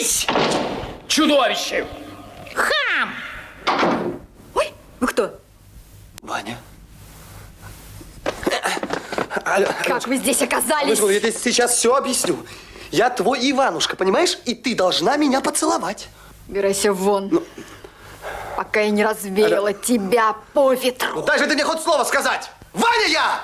Заткнись! Чудовище! Хам! Ой, вы кто? Ваня. Алло, Как вы здесь оказались? я тебе сейчас все объясню. Я твой Иванушка, понимаешь? И ты должна меня поцеловать. Убирайся вон. Пока я не развеяла тебя по ветру. Ну дай же ты мне хоть слово сказать! Ваня я!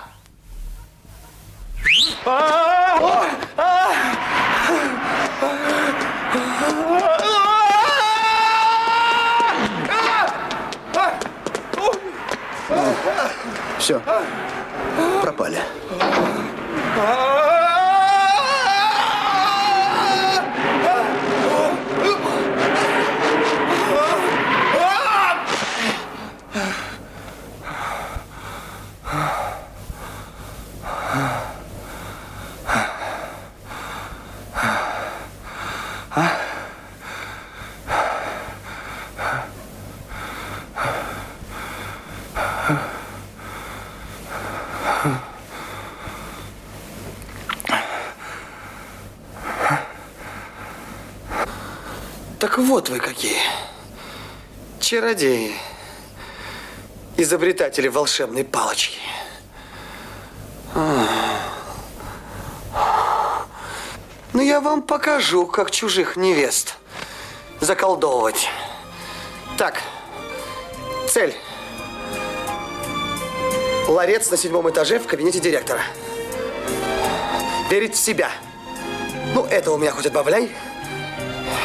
Все, пропали. Так вот вы какие. Чародеи. Изобретатели волшебной палочки. Ну, я вам покажу, как чужих невест заколдовывать. Так, цель. Ларец на 7-м этаже в кабинете директора. Верить в себя. Ну, это у меня хоть отбавляй.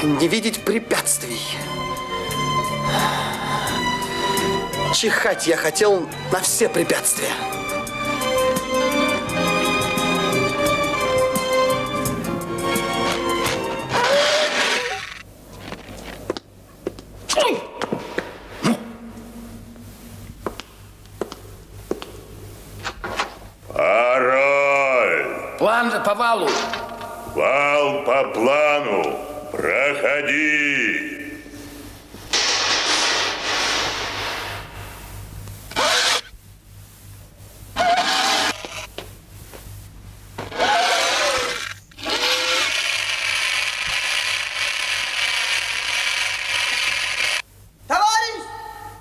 Не видеть препятствий. Чихать я хотел на все препятствия. Пароль! План по валу. Вал по плану! Проходи!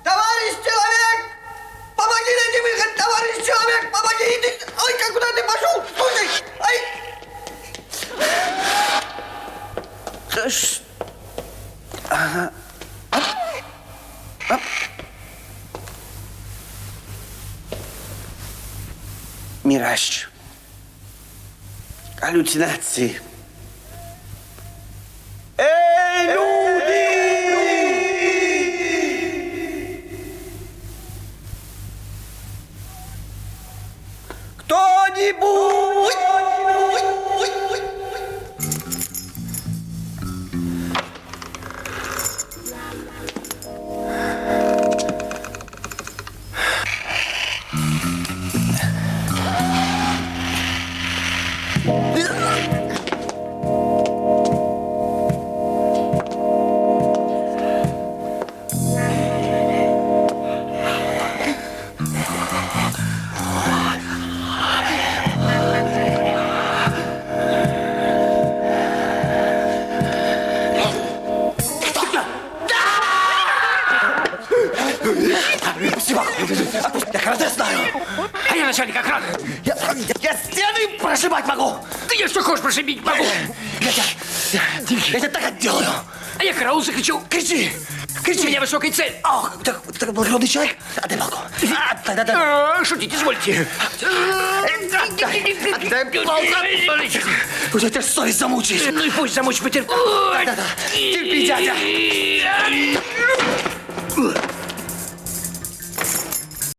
Товарищ человек! Помоги найти выход! Товарищ человек, помоги! Ой, как куда ты пошел? Слушай! Ай! Ага. Оп. Мираж. Галлюцинации. Эй, люди! Кто-нибудь! Я карате знаю. А я начальник охраны. Я стены прошибать могу. Да я что хочешь прошибить могу. Я тебя так отделаю. А я караул закричу. Кричи. У меня высокая цель. Ох, ты благородный человек. Отдай палку. Отдай. Шутить извольте. Отдай палку. У тебя совесть замучить. Ну и пусть замучь потерпит. Да-да. Терпи, дядя.